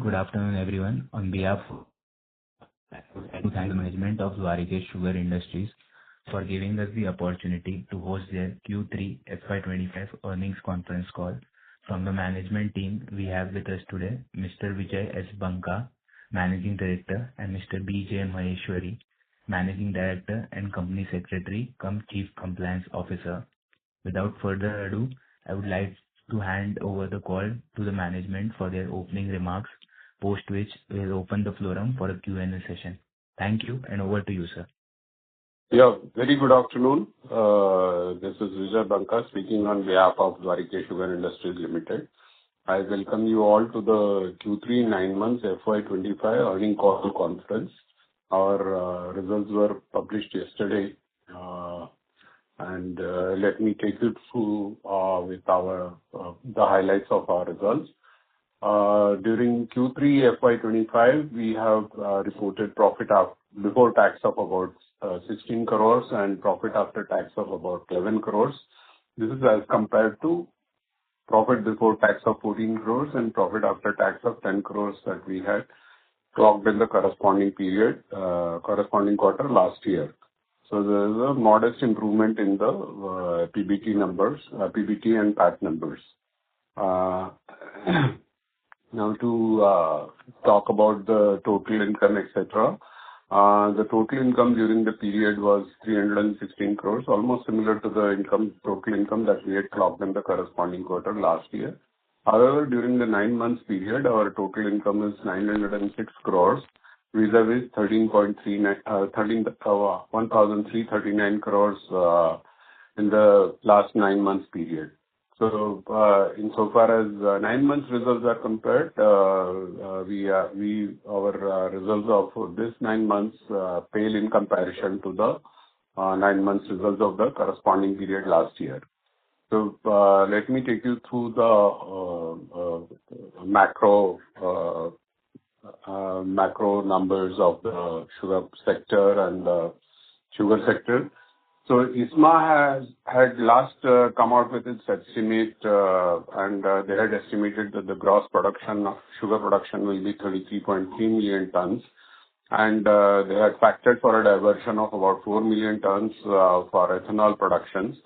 Good afternoon, everyone. On behalf of I would like to thank the management of Dwarikesh Sugar Industries for giving us the opportunity to host their Q3 FY25 earnings conference call. From the management team, we have with us today Mr. Vijay S. Banka, Managing Director, and Mr. B.J. Maheshwari, Managing Director and Company Secretary cum Chief Compliance Officer. Without further ado, I would like to hand over the call to the management for their opening remarks, post which we'll open the forum for a Q&A session. Thank you, and over to you, sir. Yeah, very good afternoon. This is Vijay Banka speaking on behalf of Dwarikesh Sugar Industries Limited. I welcome you all to the Q3 9 months FY25 earning call conference. Our results were published yesterday, and let me take you through with the highlights of our results. During Q3 FY25, we have reported profit before tax of about 16 crores and profit after tax of about 11 crores. This is as compared to profit before tax of 14 crores and profit after tax of 10 crores that we had clocked in the corresponding quarter last year. So there is a modest improvement in the PBT numbers, PBT and PAT numbers. Now to talk about the total income, etc. The total income during the period was 316 crores, almost similar to the total income that we had clocked in the corresponding quarter last year. However, during the 9 months period, our total income is 906 crores, vis-a-vis 1,339 crores in the last 9 months period. So, insofar as 9 months results are compared, our results of this 9 months pale in comparison to the 9 months results of the corresponding period last year. So, let me take you through the macro numbers of the sugar sector and the sugar sector. So ISMA had last come out with its estimate, and they had estimated that the gross production of sugar production will be 33.3 million tons, and they had factored for a diversion of about 4 million tons for ethanol productions.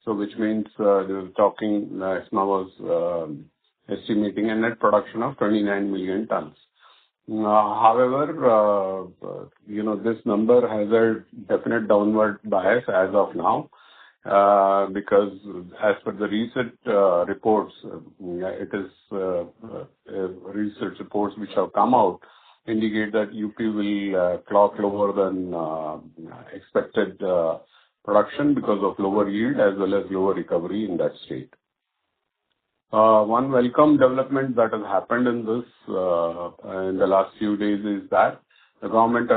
So which means they were talking, ISMA was estimating a net production of 29 million tons. However, this number has a definite downward bias as of now, because as per the recent reports, research reports which have come out indicate that UP will clock lower than expected production because of lower yield as well as lower recovery in that state. One welcome development that has happened in this in the last few days is that the government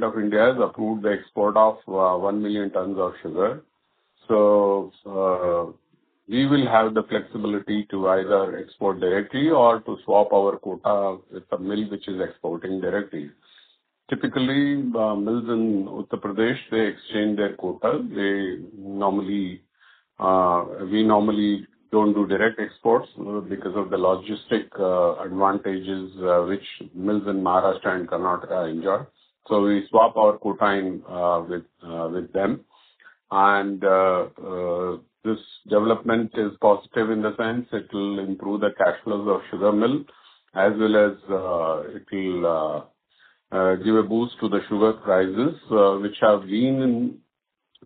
of India has approved the export of 1 million tons of sugar. So we will have the flexibility to either export directly or to swap our quota with a mill which is exporting directly. Typically, mills in Uttar Pradesh, they exchange their quota. We normally don't do direct exports because of the logistic advantages which mills in Maharashtra and Karnataka enjoy. So we swap our quota with them, and this development is positive in the sense it will improve the cash flows of sugar mill as well as it will give a boost to the sugar prices which have been in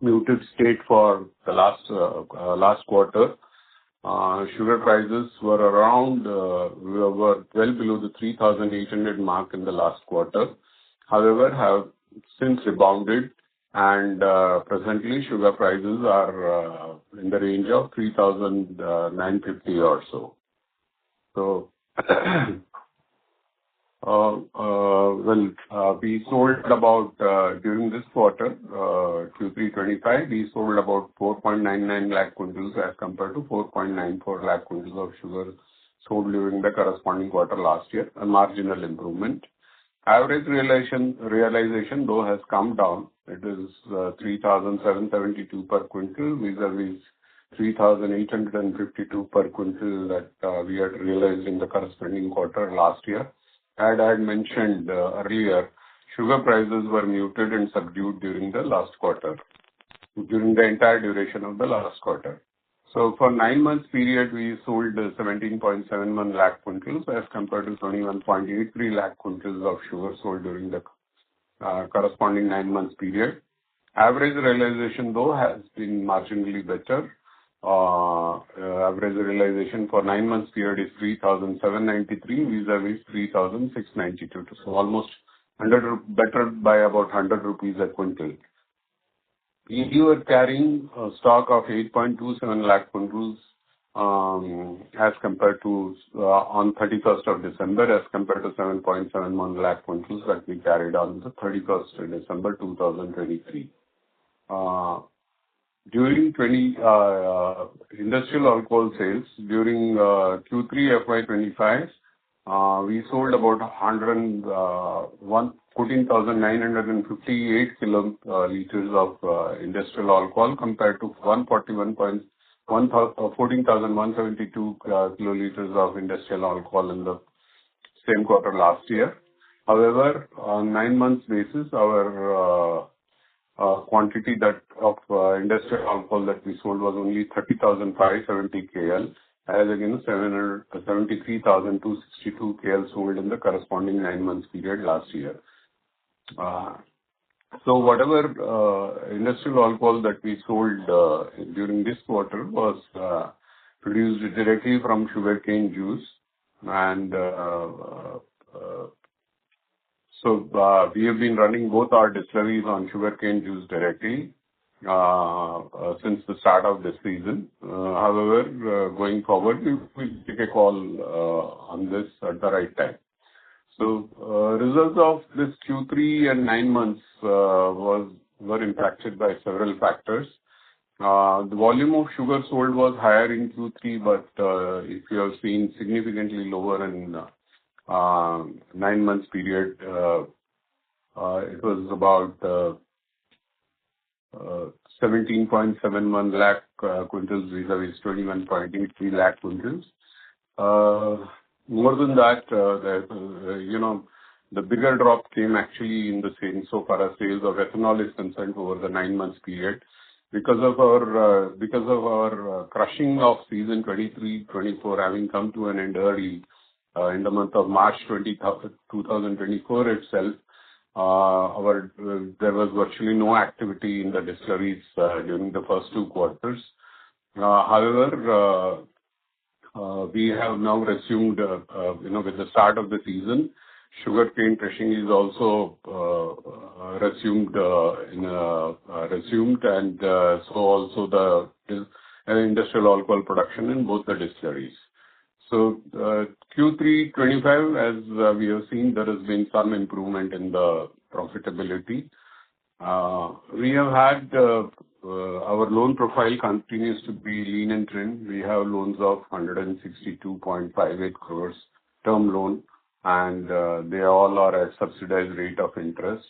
muted state for the last quarter. Sugar prices were around, were well below the 3,800 mark in the last quarter. However, have since rebounded, and presently sugar prices are in the range of 3,950 or so. So, we sold about, during this quarter, Q3 25, we sold about 4.99 lakh quintals as compared to 4.94 lakh quintals of sugar sold during the corresponding quarter last year, a marginal improvement. Average realization though has come down. It is 3,772 per quintal vis-a-vis 3,852 per quintal that we had realized in the corresponding quarter last year. As I had mentioned earlier, sugar prices were muted and subdued during the last quarter, during the entire duration of the last quarter. So for 9 months period, we sold 17.71 lakh quintals as compared to 21.83 lakh quintals of sugar sold during the corresponding 9 months period. Average realization, though, has been marginally better. Average realization for 9 months period is 3,793 vis-a-vis 3,692. So almost better by about 100 rupees a quintal. We were carrying a stock of 8.27 lakh quintals as compared to on 31st of December as compared to 7.71 lakh quintals that we carried on the 31st of December 2023. During industrial alcohol sales, during Q3 FY25, we sold about 14,958 kiloliters of industrial alcohol compared to 14,172 kiloliters of industrial alcohol in the same quarter last year. However, on 9 months basis, our quantity of industrial alcohol that we sold was only 30,570 KL, as against 73,262 KL sold in the corresponding 9 months period last year. So whatever industrial alcohol that we sold during this quarter was produced directly from sugarcane juice, and so we have been running both our distilleries on sugarcane juice directly since the start of this season. However, going forward, we will take a call on this at the right time. So results of this Q3 and 9 months were impacted by several factors. The volume of sugar sold was higher in Q3, but if you have seen significantly lower in 9 months period, it was about 17.71 lakh quintals vis-a-vis 21.83 lakh quintals. More than that, the bigger drop came actually in the same so far as sales of ethanol is concerned over the 9 months period. Because of our crushing of season 23-24 having come to an end early in the month of March 2024 itself, there was virtually no activity in the distilleries during the first 2 quarters. However, we have now resumed, with the start of the season, sugarcane crushing is also resumed, and so also the industrial alcohol production in both the distilleries. So Q3 25, as we have seen, there has been some improvement in the profitability. We have had our loan profile continues to be lean and thin. We have loans of 162.58 crores term loan, and they all are at subsidized rate of interest.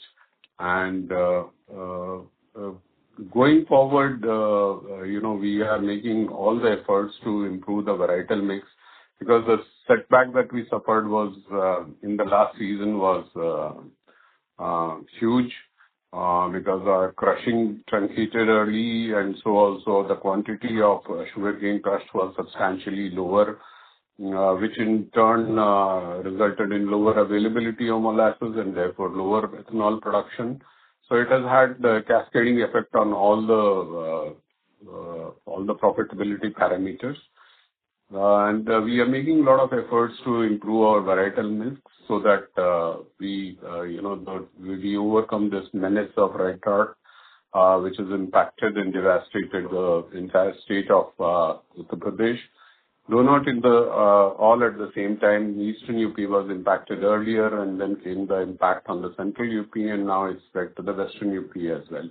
And going forward, we are making all the efforts to improve the varietal mix, because the setback that we suffered was in the last season was huge, because our crushing truncated early, and so also the quantity of sugarcane crushed was substantially lower, which in turn resulted in lower availability of molasses and therefore lower ethanol production. So it has had the cascading effect on all the profitability parameters. And we are making a lot of efforts to improve our varietal mix so that we overcome this menace of red rot, which has impacted and devastated the entire state of Uttar Pradesh. Though not all at the same time, Eastern UP was impacted earlier, and then came the impact on the Central UP, and now it's spread to the Western UP as well.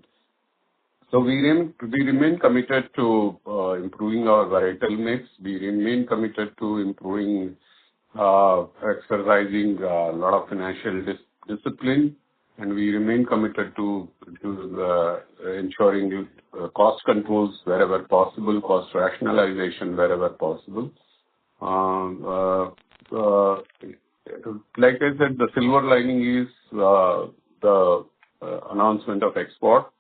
So we remain committed to improving our varietal mix. We remain committed to exercising a lot of financial discipline, and we remain committed to ensuring cost controls wherever possible, cost rationalization wherever possible. Like I said, the silver lining is the announcement of export.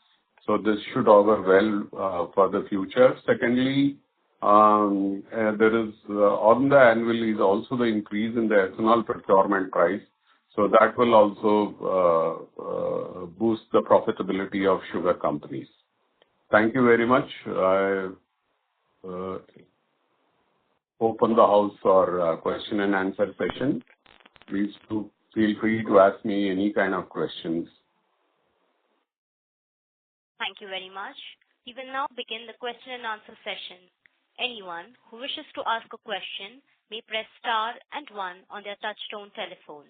So this should augur well for the future. Secondly, there is on the annual is also the increase in the ethanol procurement price. So that will also boost the profitability of sugar companies. Thank you very much. I open the house for question and answer session. Please feel free to ask me any kind of questions. Thank you very much. We will now begin the question and answer session. Anyone who wishes to ask a question may press star and 1 on their touchtone telephone.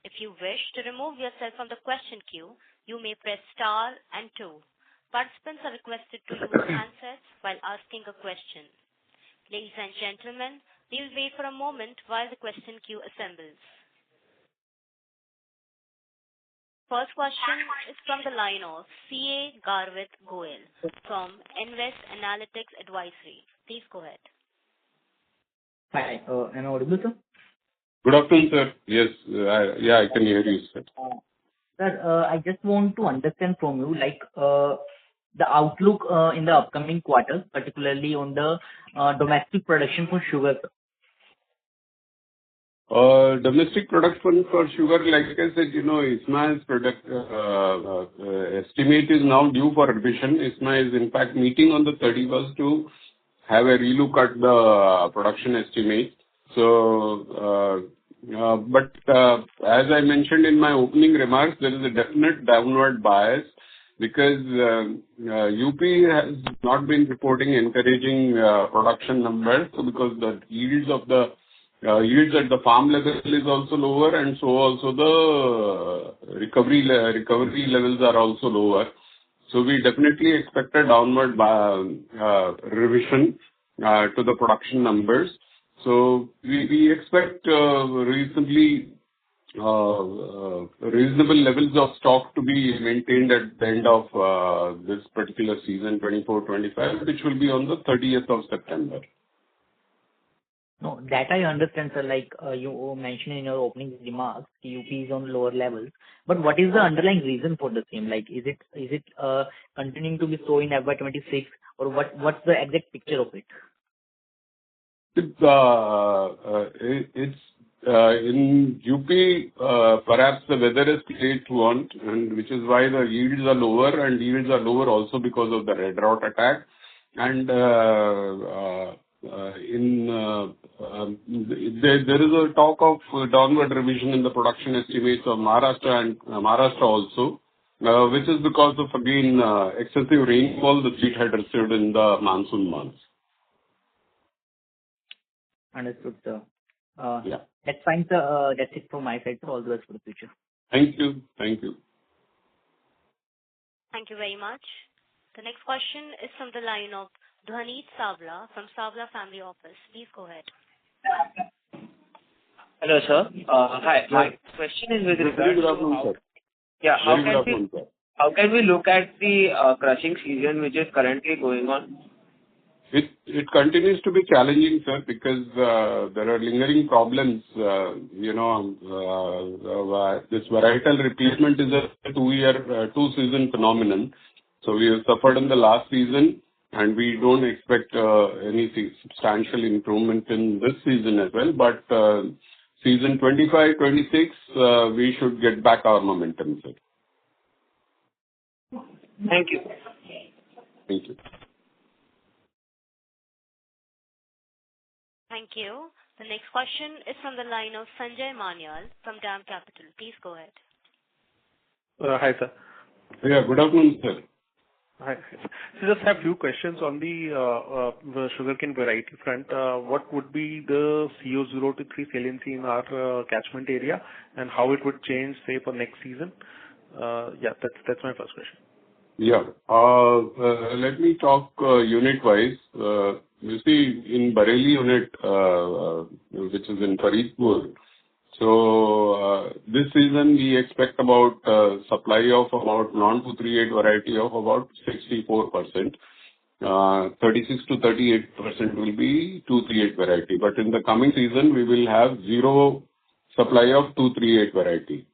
If you wish to remove yourself from the question queue, you may press star and 2. Participants are requested to use handsets while asking a question. Ladies and gentlemen, we will wait for a moment while the question queue assembles. First question is from the line of CA Garvit Goel from Invest Analytics Advisory. Please go ahead. Hi, am I audible, sir? Good afternoon, sir. Yes, I can hear you, sir. Sir, I just want to understand from you, like, the outlook in the upcoming quarters, particularly on the domestic production for sugar. Domestic production for sugar, like I said, ISMA's product estimate is now due for revision. ISMA is in fact meeting on the 31st to have a relook at the production estimate. So, as I mentioned in my opening remarks, there is a definite downward bias because UP has not been reporting encouraging production numbers because the yields at the farm level is also lower, and so also the recovery levels are also lower. So we definitely expect a downward revision to the production numbers. So we expect reasonable levels of stock to be maintained at the end of this particular season, 24-25, which will be on the 30th of September. No, that I understand, sir. Like you mentioned in your opening remarks, UP is on lower levels. But what is the underlying reason for the same? Like, is it continuing to be so in FY26, or what's the exact picture of it? It's in UP, perhaps the weather is played throughout, and which is why the yields are lower, and yields are lower also because of the red rot attack. And there is a talk of downward revision in the production estimates of Maharashtra also, which is because of again excessive rainfall the state had received in the monsoon months. Understood, sir. Yeah. That's fine, sir. That's it from my side. All the best for the future. Thank you. Thank you. Thank you very much. The next question is from the line of Dhwanit Savla from Savla Family Office. Please go ahead. Hello, sir. Hi. My question is with regards to how can we look at the crushing season which is currently going on? It continues to be challenging, sir, because there are lingering problems. This varietal replacement is a two-season phenomenon. So we have suffered in the last season, and we don't expect any substantial improvement in this season as well. But season 25-26, we should get back our momentum, sir. Thank you. Thank you. Thank you. The next question is from the line of Sanjay Manyal from DAM Capital. Please go ahead. Hi, sir. Yeah, good afternoon, sir. Hi. So just have a few questions on the sugarcane variety front. What would be the CO0 to 3 saliency in our catchment area, and how it would change, say, for next season? That's my first question. Yeah. Let me talk unit-wise. You see, in Bareilly unit, which is in Faridpur, So this season, we expect about supply of about non-238 variety of about 64%. 36 to 38% will be 238 variety. But in the coming season, we will have zero supply of 238 variety.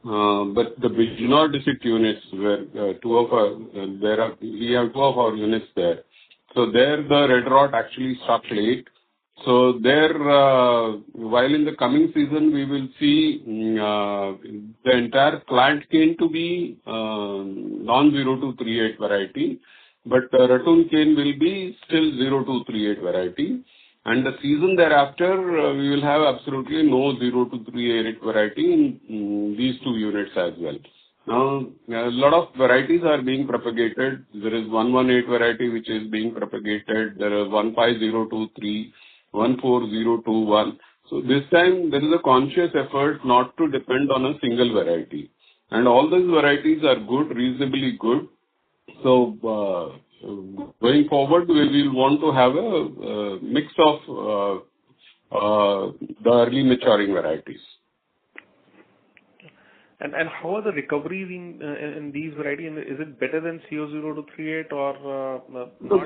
But the Bijnor district units, where we have two of our units there. So there the red rot actually struck late. So there, while in the coming season we will see the entire plant cane to be non-0238 variety, but the ratoon cane will be still 0238 variety. And the season thereafter, we will have absolutely no 0238 variety in these two units as well. Now, a lot of varieties are being propagated. There is 118 variety which is being propagated. There is 15023, 14021. So this time there is a conscious effort not to depend on a single variety. And all these varieties are good, reasonably good. So going forward, we will want to have a mix of the early maturing varieties. And how are the recoveries in these varieties? Is it better than CO0238 or not? So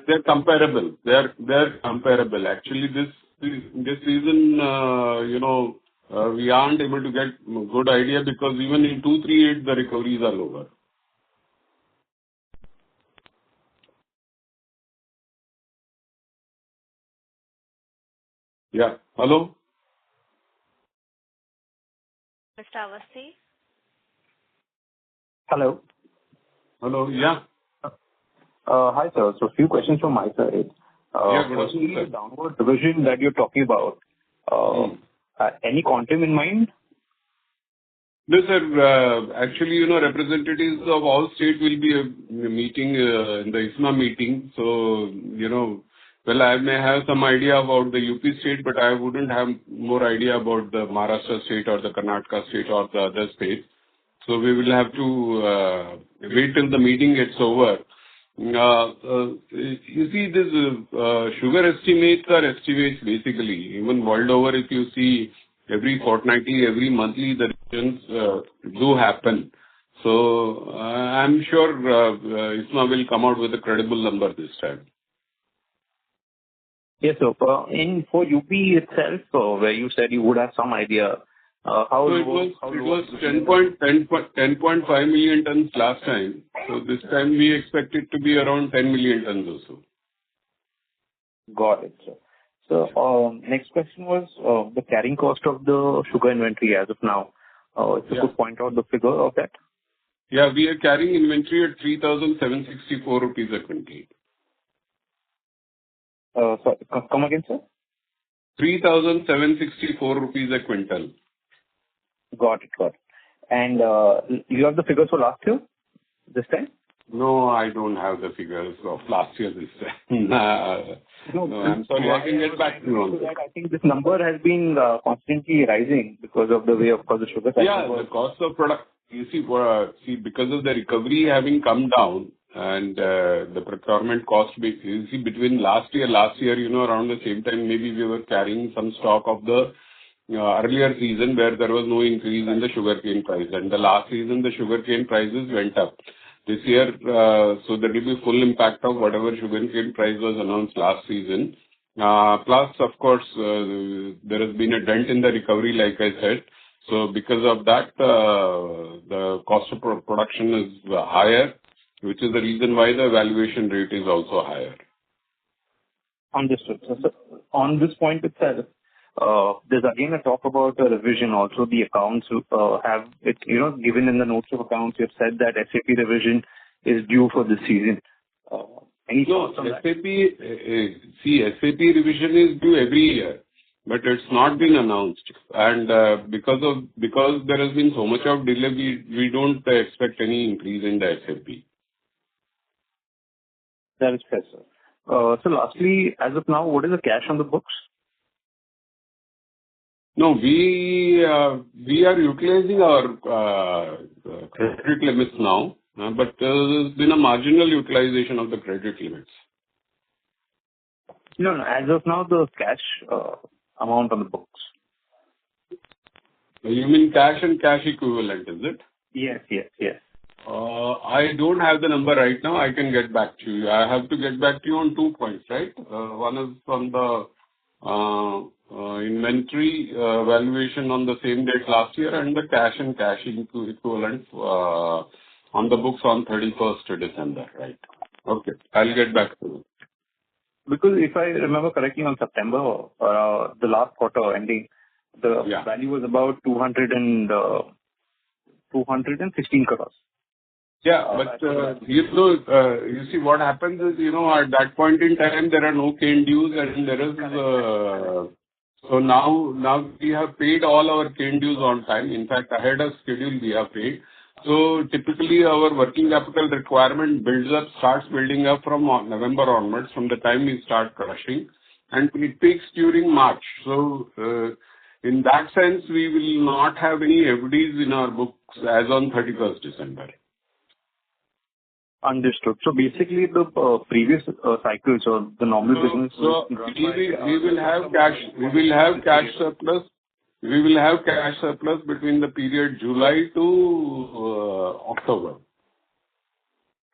they're comparable. They're comparable. Actually, this season, we aren't able to get good idea because even in 238 the recoveries are lower. Yeah. Hello? Mr. Awasthi? Hello. Hello. Yeah. Hi, sir. So a few questions from my side. Yeah, good afternoon, The downward revision that you're talking about, any quantum in mind? No, sir. Actually, representatives of all states will be meeting in the ISMA meeting. So, well, I may have some idea about the UP state, but I wouldn't have more idea about the Maharashtra state or the Karnataka state or the other states. So we will have to wait till the meeting gets over. You see, this sugar estimates are estimates basically. Even world over, if you see every fortnightly, every monthly, the revisions do happen. So I'm sure ISMA will come out with a credible number this time. Yes, sir. For UP itself, where you said you would have some idea, how So it was 10.5 million tons last time. So this time we expect it to be around 10 million tons or so. Got it, sir. So next question was the carrying cost of the sugar inventory as of now. If you could point out the figure of that. Yeah, we are carrying inventory at 3,764 rupees a quintal. Sorry, come again, sir? 3,764 rupees a quintal. Got it. And you have the figures for last year, this time? No, I don't have the figures of last year this time. No, I'm sorry, I can get back to you on that. I think this number has been constantly rising because of the way, of course, the sugar price. Yeah, the cost of product, you see, because of the recovery having come down and the procurement cost, you see, between last year, around the same time, maybe we were carrying some stock of the earlier season where there was no increase in the sugarcane price. And the last season, the sugarcane prices went up. This year, so there will be full impact of whatever sugarcane price was announced last season. Plus, of course, there has been a dent in the recovery, like I said. So because of that, the cost of production is higher, which is the reason why the valuation rate is also higher. Understood. So on this point itself, there's again a talk about a revision. Also, the accounts have it, given in the notes of accounts, you've said that SAP revision is due for this season. Any thoughts on that? SAP revision is due every year, but it's not been announced. And because there has been so much of delay, we don't expect any increase in the SAP. That is fair, sir. So lastly, as of now, what is the cash on the books? No, we are utilizing our credit limits now, but there's been a marginal utilization of the credit limits. No. As of now, the cash amount on the books. You mean cash and cash equivalent, is it? Yes, yes, yes. I don't have the number right now. I can get back to you. I have to get back to you on 2 points, right? One is from the inventory valuation on the same date last year and the cash and cash equivalent on the books on 31st December, right? Okay. I'll get back to you. Because if I remember correctly, on September, the last quarter ending, the value was about 216 crores. Yeah, but you see what happens is, at that point in time, there are no cane dues and there is, so now we have paid all our cane dues on time. In fact, ahead of schedule we have paid. So typically our working capital requirement starts building up from November onwards, from the time we start crushing, and it peaks during March. So in that sense, we will not have any FDs in our books as on 31st December. Understood. So basically, the previous cycles or the normal business. So we will have cash. We will have cash surplus. We will have cash surplus between the period July to October.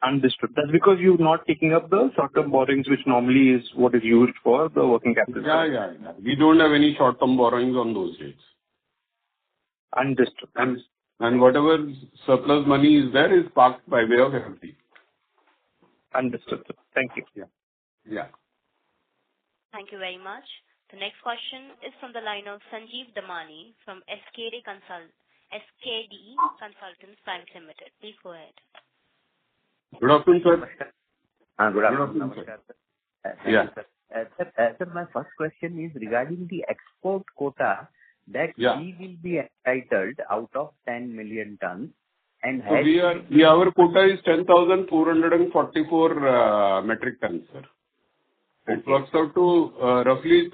Understood. That's because you're not taking up the short-term borrowings, which normally is what is used for the working capital. Yeah. We don't have any short-term borrowings on those dates. Understood. And whatever surplus money is there is parked by way of FD. Understood. Thank you. Yeah. Thank you very much. The next question is from the line of Sanjeev Damani from SKD Consultants Private Limited. Please go ahead. Good afternoon, sir. Good afternoon, sir. Yeah. Sir, my first question is regarding the export quota that we will be entitled out of 10 million tons. And so our quota is 10,444 metric tons, sir. It works out to roughly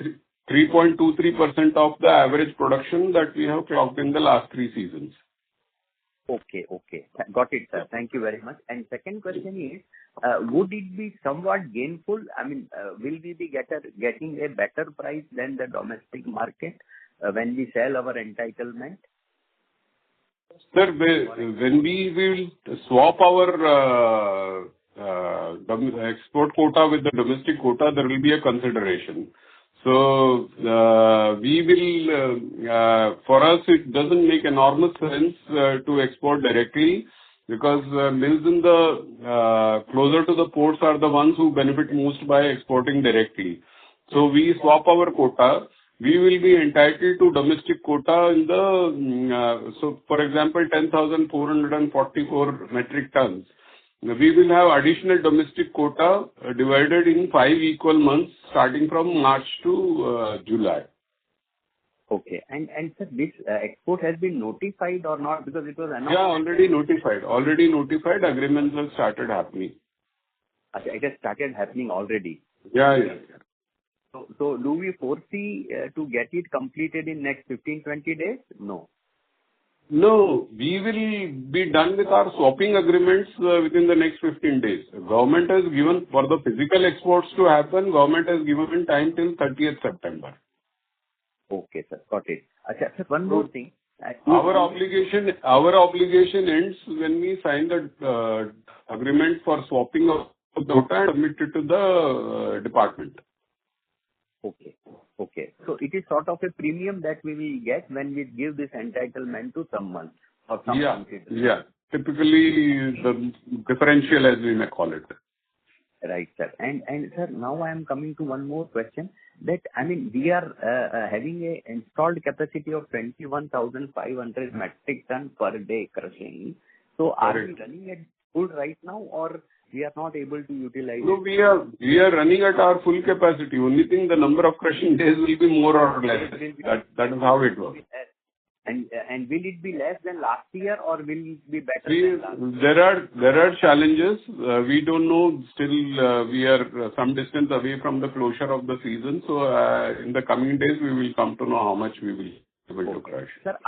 3.23% of the average production that we have clocked in the last 3 seasons. Okay. Got it, sir. Thank you very much. And second question is, would it be somewhat gainful? I mean, will we be getting a better price than the domestic market when we sell our entitlement? Sir, when we will swap our export quota with the domestic quota, there will be a consideration. So we will, for us, it doesn't make enormous sense to export directly because mills in the closer to the ports are the ones who benefit most by exporting directly. So we swap our quota. We will be entitled to domestic quota in the, so for example, 10,444 metric tons. We will have additional domestic quota divided in 5 equal months starting from March to July. Okay. And sir, this export has been notified or not? Because it was announced. Yeah, already notified. Agreements have started happening. Okay, it has started happening already. Yeah. So do we foresee to get it completed in next 15-20 days? No. No, we will be done with our swapping agreements within the next 15 days. Government has given, for the physical exports to happen, government has given time till 30th September. Okay, sir. Got it. Sir, one more thing. Our obligation ends when we sign the agreement for swapping of the quota and submit it to the department. Okay. So it is sort of a premium that we will get when we give this entitlement to someone or some country. Yeah. Typically the differential, as we may call it. Right, sir. And sir, now I am coming to one more question. That I mean, we are having a installed capacity of 21,500 metric ton per day crushing. So are we running at full right now, or we are not able to utilize? No, we are running at our full capacity. Only thing, the number of crushing days will be more or less. That is how it works. And will it be less than last year, or will it be better than last year? There are challenges. We don't know. Still, we are some distance away from the closure of the season. So in the coming days, we will come to know how much we will be able to crush. Sir,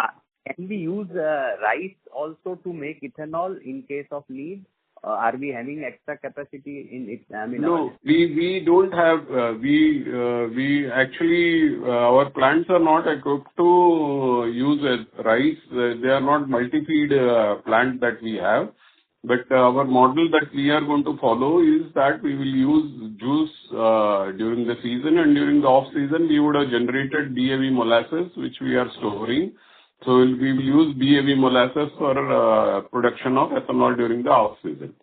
can we use rice also to make ethanol in case of need? Are we having extra capacity in it? I mean, No, we don't have. We actually, our plants are not equipped to use rice. They are not multi-feed plant that we have. But our model that we are going to follow is that we will use juice during the season, and during the off-season, we would have generated BAV molasses, which we are storing. So we will use BAV molasses for production of ethanol during the off-season.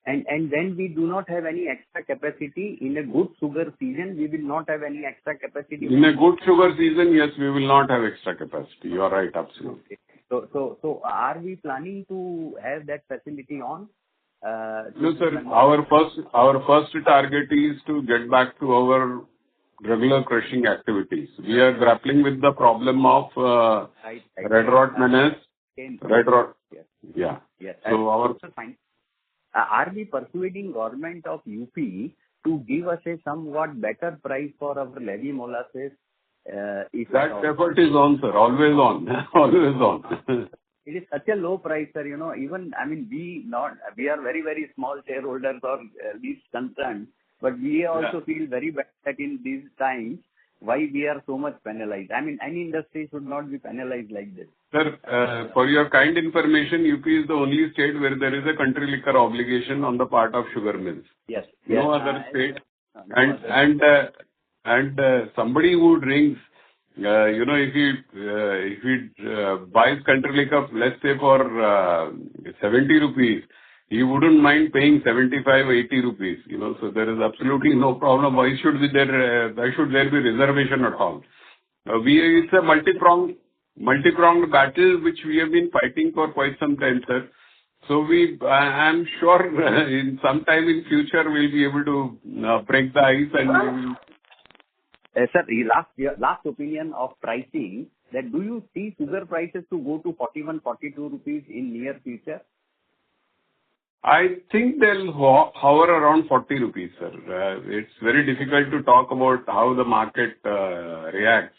And then we do not have any extra capacity in a good sugar season. We will not have any extra capacity. In a good sugar season, yes, we will not have extra capacity. You are right, absolutely. Okay. So are we planning to have that facility on? No, sir. Our first target is to get back to our regular crushing activities. We are grappling with the problem of red rot menace. Red rot. Yes. Yeah. Yes. So Also fine. Are we persuading government of UP to give us a somewhat better price for our levy molasses? That effort is on, sir. Always on. Always on. It is such a low price, sir. Even, I mean, we are very, very small shareholders or least concerned, but we also feel very bad that in these times, why we are so much penalized. I mean, any industry should not be penalized like this. Sir, for your kind information, UP is the only state where there is a country liquor obligation on the part of sugar mills. Yes. No other state. And somebody who drinks, if he buys country liquor, let's say for 70 rupees, he wouldn't mind paying 75, 80 rupees. So there is absolutely no problem. Why should there be reservation at all? It's a multi-pronged battle which we have been fighting for quite some time, sir. So I'm sure in some time in future we'll be able to break the ice and we will. Sir, last opinion of pricing, that do you see sugar prices to go to 41, 42 rupees in near future? I think they'll hover around 40 rupees, sir. It's very difficult to talk about how the market reacts.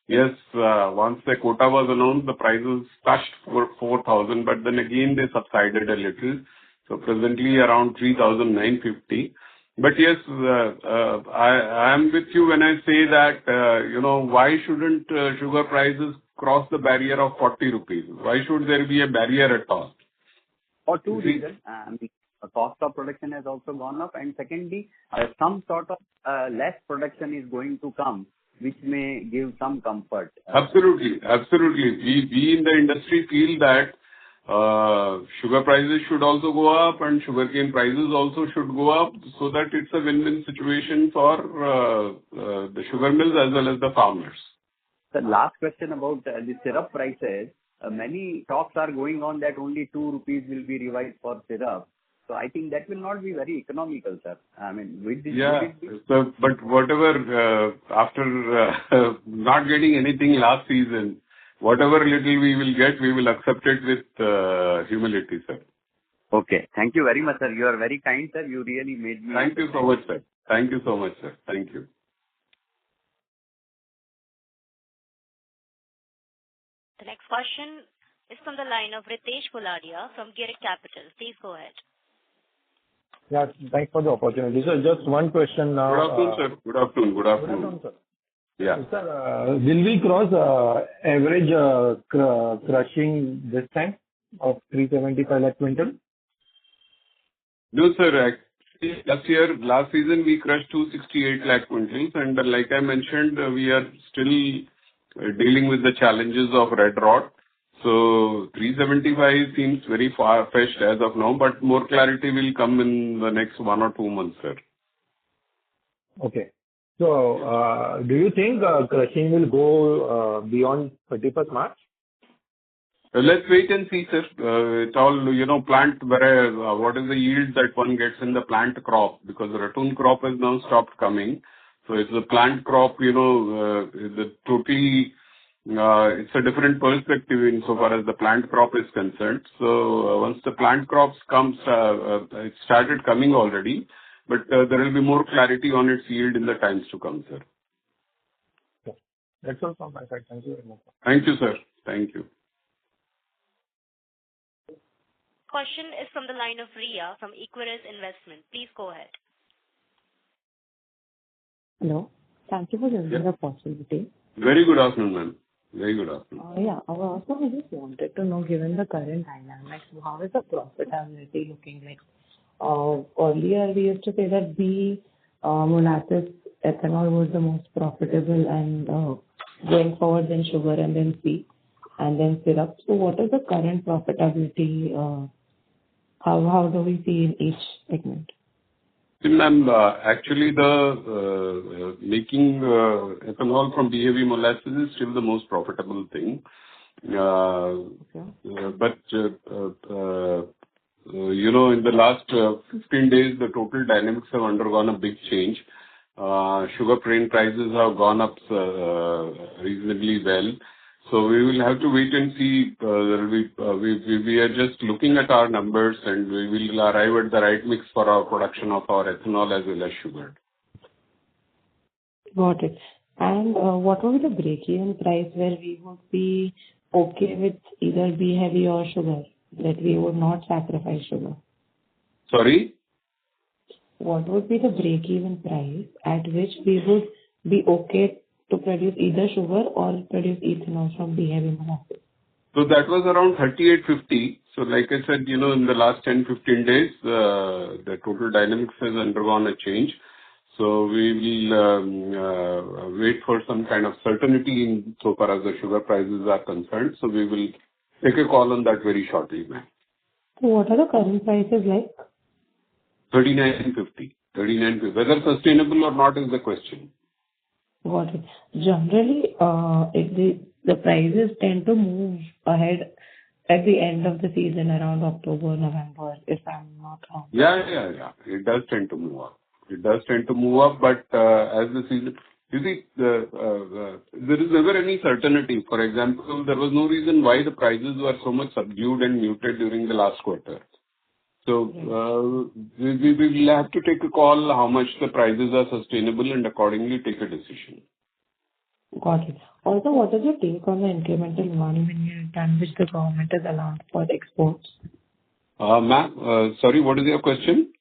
Yes, once the quota was announced, the prices touched 4,000, but then again they subsided a little. So presently around 3,950. But yes, I am with you when I say that, why shouldn't sugar prices cross the barrier of 40 rupees? Why should there be a barrier at all? For two reasons. The cost of production has also gone up, and secondly, some sort of less production is going to come, which may give some comfort. Absolutely. We in the industry feel that sugar prices should also go up and sugarcane prices also should go up, so that it's a win-win situation for the sugar mills as well as the farmers. The last question about the syrup prices. Many talks are going on that only 2 rupees will be revised for syrup. So I think that will not be very economical, sir. I mean, with this. Yeah. So, but whatever, after not getting anything last season, whatever little we will get, we will accept it with humility, sir. Okay. Thank you very much, sir. You are very kind, sir. You really made me. Thank you so much, sir. Thank you so much, sir. Thank you. The next question is from the line of Ritesh Poladia from Girik Capital. Please go ahead. Yeah, thanks for the opportunity. So just one question now. Good afternoon, sir. Good afternoon. Good afternoon, sir. Yeah. Sir, will we cross average crushing this time of 375 lakh quintal? No, sir. Actually, last season we crushed 268 lakh quintals, and like I mentioned, we are still dealing with the challenges of red rot. So 375 seems very far-fetched as of now, but more clarity will come in the next 1 or 2 months, sir. Okay. So do you think crushing will go beyond 31st March? Let's wait and see, sir. It's all, plant, what is the yield that one gets in the plant crop, because the ratoon crop has now stopped coming. So it's the plant crop, the totally, it's a different perspective insofar as the plant crop is concerned. So once the plant crops comes, it started coming already, but there will be more clarity on its yield in the times to come, sir. Okay. That's all from my side. Thank you very much. Thank you, sir. Thank you. question is from the line of Ria from Equirus Investment. Please go ahead. Hello. Thank you for giving me the possibility. Very good afternoon, ma'am. Very good afternoon. Yeah. Also, I just wanted to know, given the current dynamics, how is the profitability looking like? Earlier, we used to say that the molasses ethanol was the most profitable, and going forward, then sugar, and then feed, and then syrup. So what is the current profitability? How do we see in each segment? Ma'am, actually, the making ethanol from BAV molasses is still the most profitable thing. But in the last 15 days, the total dynamics have undergone a big change. Sugar cane prices have gone up reasonably well. So we will have to wait and see. We are just looking at our numbers, and we will arrive at the right mix for our production of our ethanol as well as sugar. Got it. And what will be the break-even price where we would be okay with either B heavy or sugar, that we would not sacrifice sugar? Sorry? What would be the break-even price at which we would be okay to produce either sugar or produce ethanol from B heavy molasses? So that was around 38.50. So like I said, in the last 10-15 days, the total dynamics has undergone a change. So we will wait for some kind of certainty in so far as the sugar prices are concerned. So we will take a call on that very shortly, ma'am. So what are the current prices like? 39.50. 39.50. Whether sustainable or not is the question. Got it. Generally, the prices tend to move ahead at the end of the season, around October, November, if I'm not wrong. Yeah. It does tend to move up. But as the season, you see, there is never any certainty. For example, there was no reason why the prices were so much subdued and muted during the last quarter. So we will have to take a call how much the prices are sustainable and accordingly take a decision. Got it. Also, what is your take on the incremental 1 million ton which the government has allowed for exports? Ma'am, sorry, what is your question?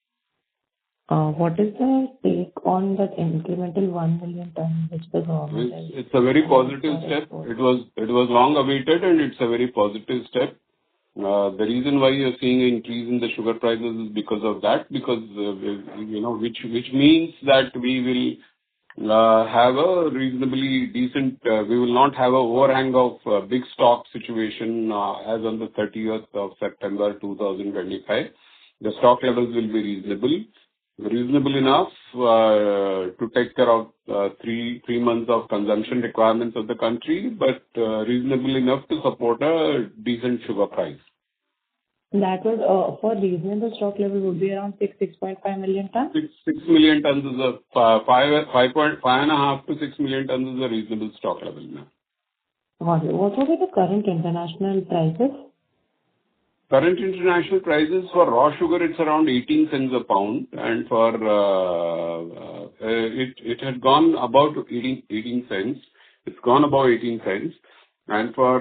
What is the take on that incremental 1 million ton which the government has? It's a very positive step. It was long awaited, and it's a very positive step. The reason why you're seeing an increase in the sugar prices is because of that, because which means that we will have a reasonably decent. We will not have a overhang of big stock situation as on the 30th of September 2025. The stock levels will be reasonable enough to take care of 3 months of consumption requirements of the country, but reasonable enough to support a decent sugar price. That would, for reasonable stock level, would be around 6.5 million tons? 6 million tons is a 5.5 to 6 million tons is a reasonable stock level now. What would be the current international prices? Current international prices for raw sugar, it's around 18 cents a pound, and for it had gone about 18 cents. It's gone above 18 cents. And for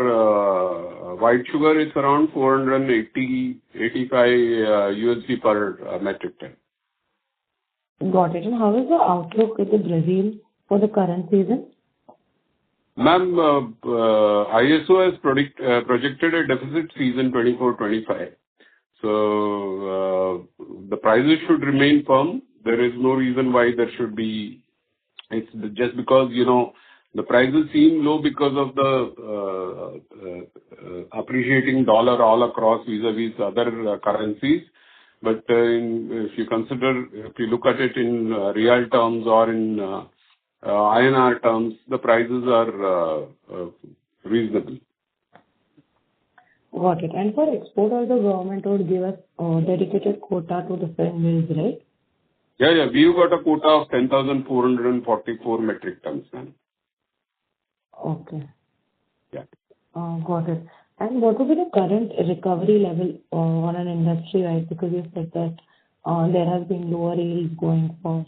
white sugar, it's around 485 USD per metric ton. Got it. And how is the outlook with the Brazil for the current season? Ma'am, ISO has projected a deficit season 24-25. So the prices should remain firm. There is no reason why there should be. It's just because the prices seem low because of the appreciating dollar all across vis-a-vis other currencies. But if you look at it in real terms or in INR terms, the prices are reasonable. Got it. And for export, the government would give us dedicated quota to different mills, right? Yeah. We've got a quota of 10,444 metric tons, ma'am. Okay. Yeah. Got it. And what would be the current recovery level on an industry, right? Because you said that there has been lower yields going forward.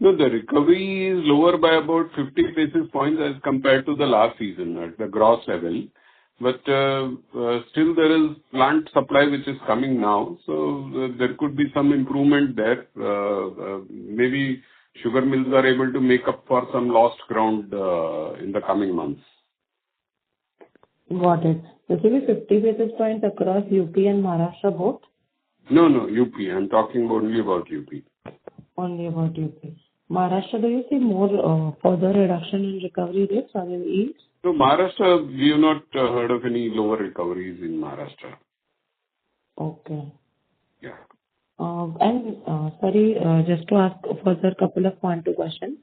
No, the recovery is lower by about 50 basis points as compared to the last season at the gross level. But still there is plant supply which is coming now, so there could be some improvement there. Maybe sugar mills are able to make up for some lost ground in the coming months. Got it. This will be 50 basis points across UP and Maharashtra both? No, UP. I'm talking only about UP. Only about UP. Maharashtra, do you see more further reduction in recovery rates or in yields? So Maharashtra, we have not heard of any lower recoveries in Maharashtra. Okay. Yeah. Sorry, just to ask further couple of 1-2 questions.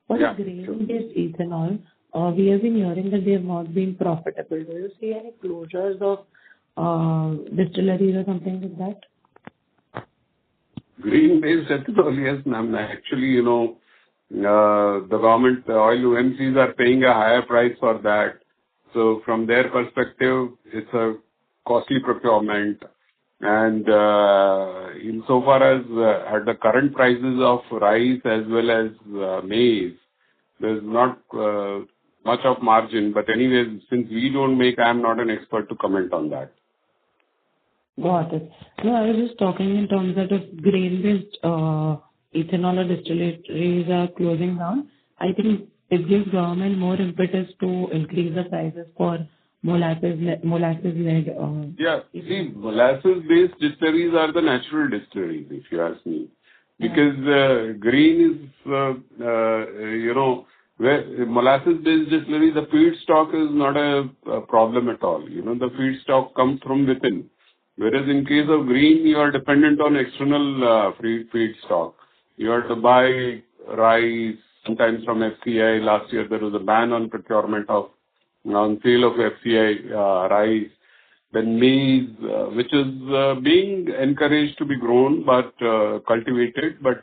For Yeah, the grain-based ethanol, we have been hearing that they have not been profitable. Do you see any closures of distilleries or something like that? Grain-based ethanol, yes, ma'am. Actually, the government, the oil OMCs are paying a higher price for that. So from their perspective, it's a costly procurement. And insofar as at the current prices of rice as well as maize, there's not much of margin. But anyways, since we don't make, I'm not an expert to comment on that. Got it. No, I was just talking in terms that if grain-based ethanol or distilleries are closing down, I think it gives government more impetus to increase the prices for molasses-led. Yeah. See, molasses-based distilleries are the natural distilleries, if you ask me. Because grain is, where molasses-based distillery, the feedstock is not a problem at all. The feedstock comes from within. Whereas in case of grain, you are dependent on external feedstock. You have to buy rice, sometimes from FCI. Last year, there was a ban on procurement of, on sale of FCI rice. Then maize, which is being encouraged to be grown, but cultivated. But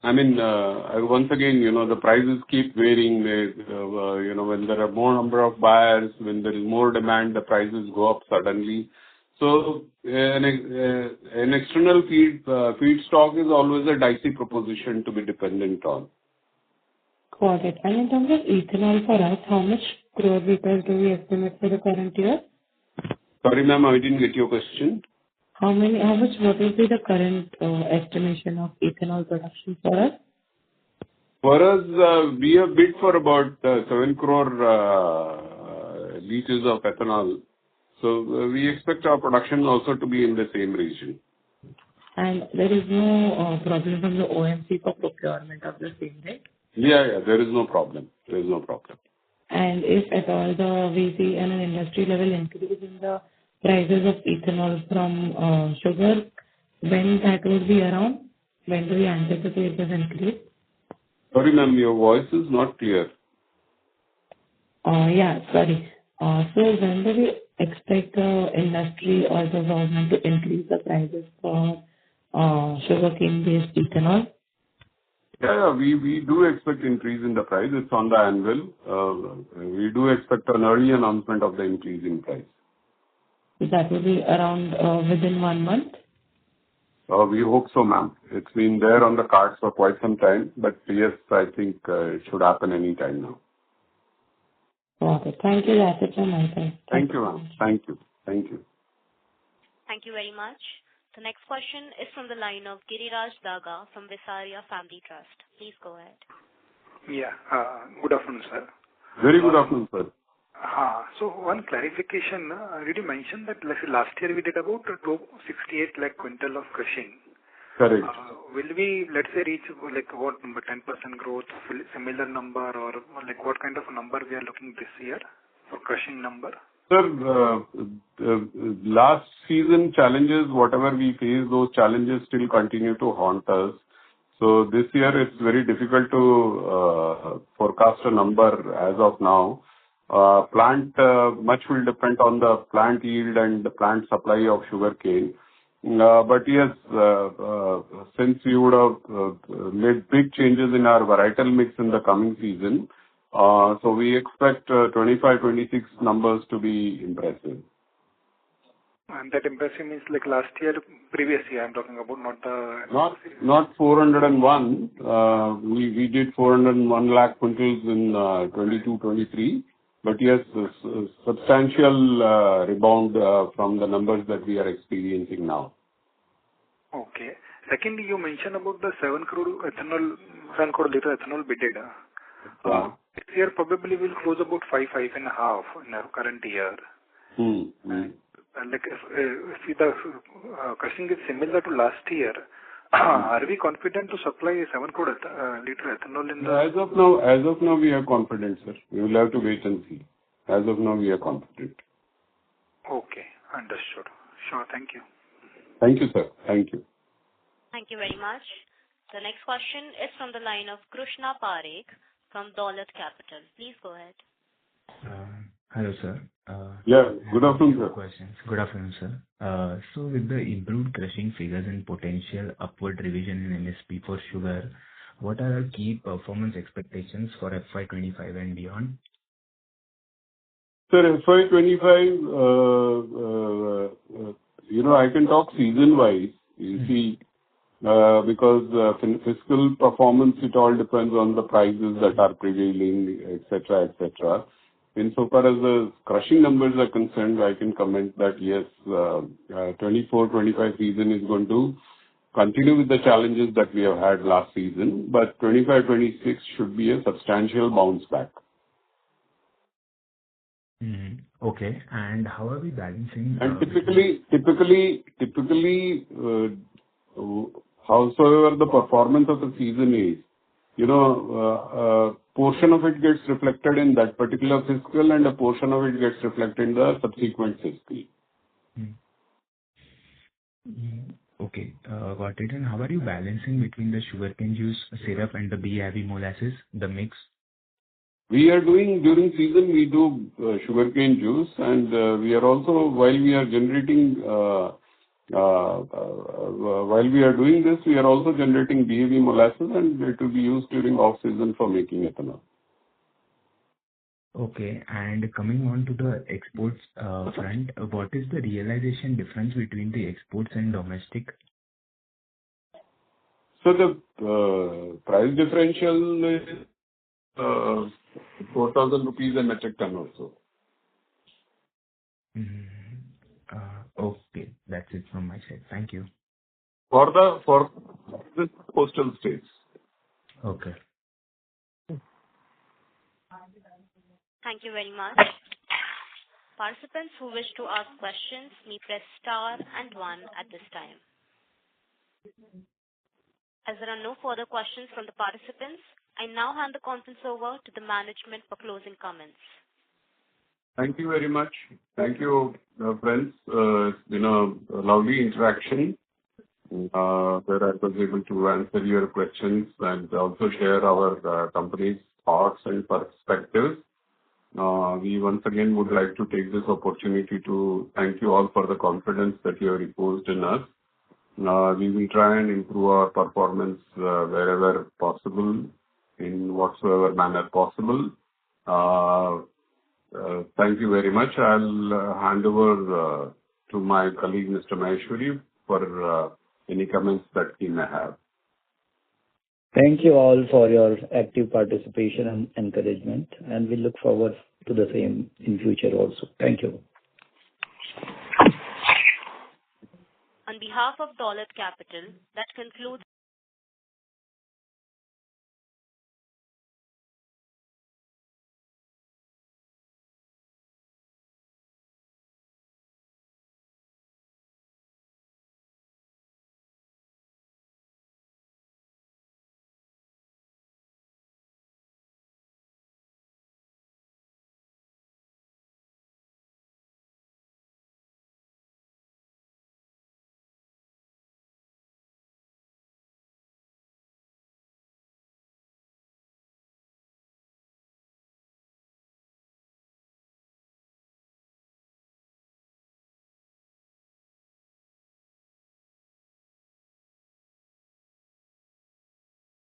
once again, the prices keep varying. When there are more number of buyers, when there is more demand, the prices go up suddenly. So an external feedstock is always a dicey proposition to be dependent on. Got it. And in terms of ethanol for us, how much crore liters do we estimate for the current year? Sorry, ma'am, I didn't get your question. What will be the current estimation of ethanol production for us? For us, we have bid for about 7 crore liters of ethanol. So we expect our production also to be in the same region. And there is no problem from the OMC for procurement of the same, right? Yeah, there is no problem. And if at all we see an industry level increase in the prices of ethanol from sugar, when that would be around? When do we anticipate this increase? Sorry, ma'am, your voice is not clear. Sorry. So when do we expect the industry or the government to increase the prices for sugarcane-based ethanol? Yeah, we do expect increase in the price. It's on the anvil. We do expect an early announcement of the increase in price. That will be around within 1 month? We hope so, ma'am. It's been there on the cards for quite some time, but yes, I think it should happen any time now. Okay. Thank you. That's it from my side. Thank you, ma'am. Thank you. Thank you very much. The next question is from the line of Giriraj Daga from Visaria Family Trust. Please go ahead. Yeah. Good afternoon, sir. Very good afternoon, sir. So one clarification. Did you mention that last year we did about 268 lakh quintal of crushing? Correct. Will we, let's say, reach what number, 10% growth, similar number, or what kind of number we are looking this year for crushing number? Sir, last season challenges, whatever we face, those challenges still continue to haunt us. So this year it's very difficult to forecast a number as of now. Much will depend on the plant yield and the plant supply of sugarcane. But yes, since we would have made big changes in our varietal mix in the coming season, so we expect 25-26 numbers to be impressive. And that impressive means last year, previous year I'm talking about, not 401. We did 401 lakh quintals in 22-23. But yes, substantial rebound from the numbers that we are experiencing now. Okay. Secondly, you mentioned about the 7 crore liter ethanol EBITDA. This year probably will close about 5.5 in our current year. And like if the crushing is similar to last year, are we confident to supply 7 crore liter ethanol in the... As of now, we are confident, sir. We will have to wait and see. As of now, we are confident. Okay, understood. Sure, thank you. Thank you, sir. Thank you. Thank you very much. The next question is from the line of Krishna Parekh from Dolat Capital. Please go ahead. Hello, sir. Good afternoon, sir. Questions. Good afternoon, sir. So with the improved crushing figures and potential upward revision in MSP for sugar, what are our key performance expectations for FY25 and beyond? Sir, FY25, I can talk season-wise. You see, because fiscal performance, it all depends on the prices that are prevailing, etc., etc. Insofar as the crushing numbers are concerned, I can comment that yes, 24-25 season is going to continue with the challenges that we have had last season, but 25-26 should be a substantial bounce back. Okay, and how are we balancing? And typically, howsoever the performance of the season is, portion of it gets reflected in that particular fiscal and a portion of it gets reflected in the subsequent fiscal. Okay, got it. And how are you balancing between the sugarcane juice syrup and the B-heavy molasses, the mix? We are doing, during season, we do sugarcane juice, and we are also, while we are generating, while we are doing this, we are also generating B-heavy molasses, and it will be used during off-season for making ethanol. Okay, and coming on to the exports front, what is the realization difference between the exports and domestic? So the price differential is 4,000 rupees a metric ton also. Okay, that's it from my side. Thank you. For the coastal states. Okay. Thank you very much. Participants who wish to ask questions may press star and 1 at this time. As there are no further questions from the participants, I now hand the conference over to the management for closing comments. Thank you very much. Thank you, friends. It's been a lovely interaction where I was able to answer your questions and also share our company's thoughts and perspectives. We once again would like to take this opportunity to thank you all for the confidence that you have reposed in us. We will try and improve our performance wherever possible, in whatsoever manner possible. Thank you very much. I'll hand over to my colleague, Mr. Maheshwari, for any comments that he may have. Thank you all for your active participation and encouragement, and we look forward to the same in future also. Thank you. On behalf of Dolat Capital, that concludes